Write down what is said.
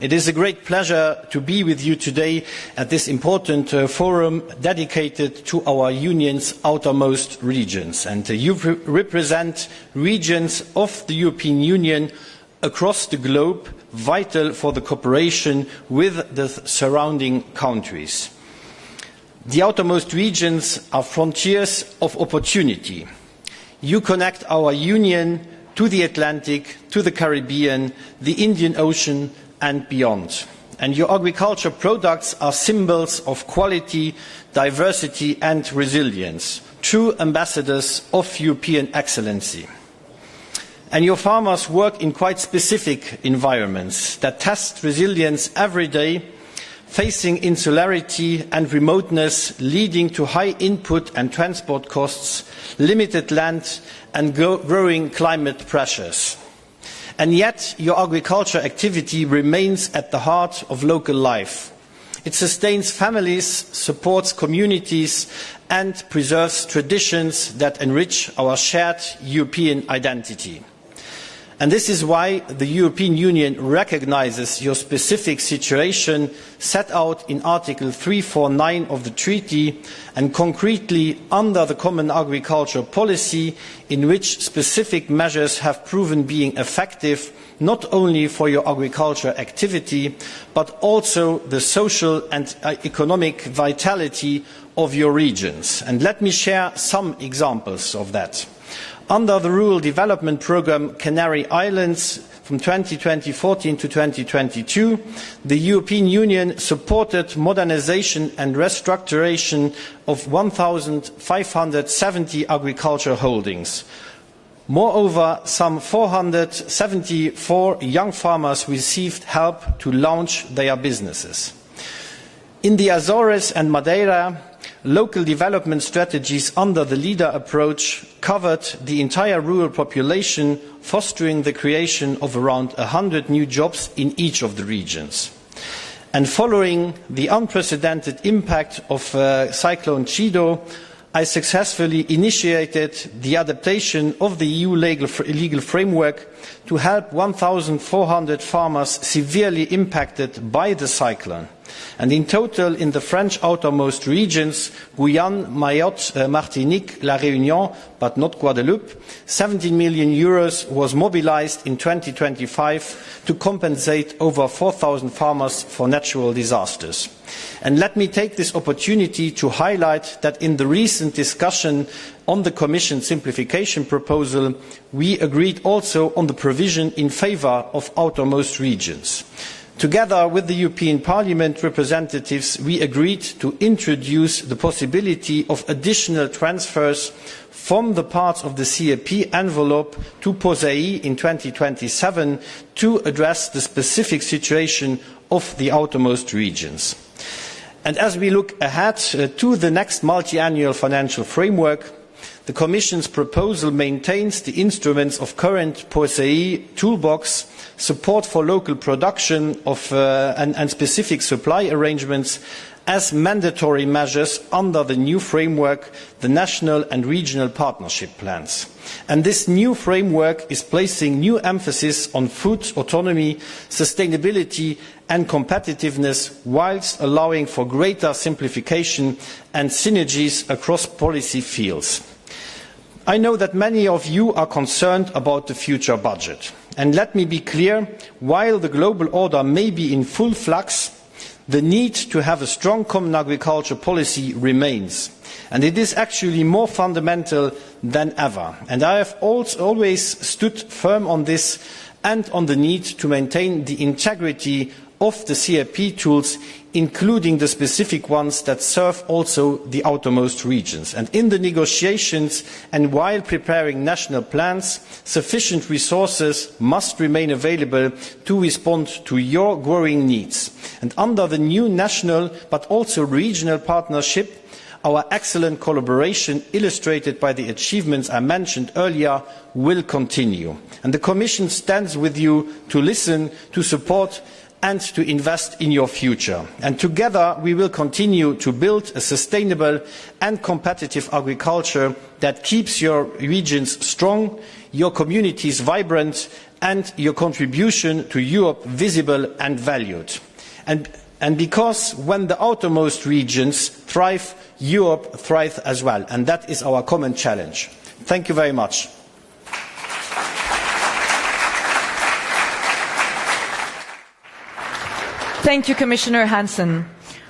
It is a great pleasure to be with you today at this important forum dedicated to our Union's outermost regions. And you represent regions of the European Union across the globe, vital for the cooperation with the surrounding countries. The outermost regions are frontiers of opportunity. You connect our Union to the Atlantic, to the Caribbean, the Indian Ocean, and beyond. And your agriculture products are symbols of quality, diversity and resilience, true ambassadors of European excellency. And your farmers work in quite specific environments that test resilience every day, facing insularity and remoteness, leading to high input and transport costs, limited land and growing climate pressures. And yet, your agriculture activity remains at the heart of local life. It sustains families, supports communities, and preserves traditions that enrich our shared European identity. And this is why the European Union recognises your specific situation set out in Article 349 of the Treaty and concretely under the Common Agricultural Policy, in which specific measures have proven being effective not only for your agriculture activity but also the social and economic vitality of your regions. And let me share some examples of that. Under the Rural Development Programme Canary Islands from 2014 to 2022, the European Union supported modernisation and restructuration of 1,570 agricultural holdings. Moreover, some 474 young farmers received help to launch their businesses. In the Azores and Madeira, local development strategies under the LEADER approach covered the entire rural population, fostering the creation of around 100 new jobs in each of the regions. And following the unprecedented impact of Cyclone Chido, I successfully initiated the adaptation of the EU legal framework to help 1,400 farmers severely impacted by the cyclone. And in total, in the French outermost regions, Guyane, Mayotte, Martinique, La Réunion, but not Guadeloupe, 17 million euros was mobilised in 2025 to compensate over 4,000 farmers for natural disasters. And let me take this opportunity to highlight that in the recent discussion on the Commission simplification proposal, we agreed also on the provision in favour of outermost regions. Together with the European Parliament representatives, we agreed to introduce the possibility of additional transfers from the parts of the CAP envelope to POSEI in 2027 to address the specific situation of the outermost regions. And as we look ahead to the next multiannual financial framework, the Commission's proposal maintains the instruments of current POSEI toolbox, support for local production and specific supply arrangements as mandatory measures under the new framework, the national and regional partnership plans. And this new framework is placing new emphasis on food autonomy, sustainability and competitiveness, whilst allowing for greater simplification and synergies across policy fields. I know that many of you are concerned about the future budget. And let me be clear, while the global order may be in full flux, the need to have a strong common agriculture policy remains. And it is actually more fundamental than ever. And I have always stood firm on this and on the need to maintain the integrity of the CAP tools, including the specific ones that serve also the outermost regions. And in the negotiations and while preparing national plans, sufficient resources must remain available to respond to your growing needs. And under the new national but also regional partnership, our excellent collaboration, illustrated by the achievements I mentioned earlier, will continue. And the Commission stands with you to listen, to support and to invest in your future. And together we will continue to build a sustainable and competitive agriculture that keeps your regions strong, your communities vibrant and your contribution to Europe visible and valued. And because when the outermost regions thrive, Europe thrives as well, and that is our common challenge. Thank you very much. Thank you, Commissioner Hansen.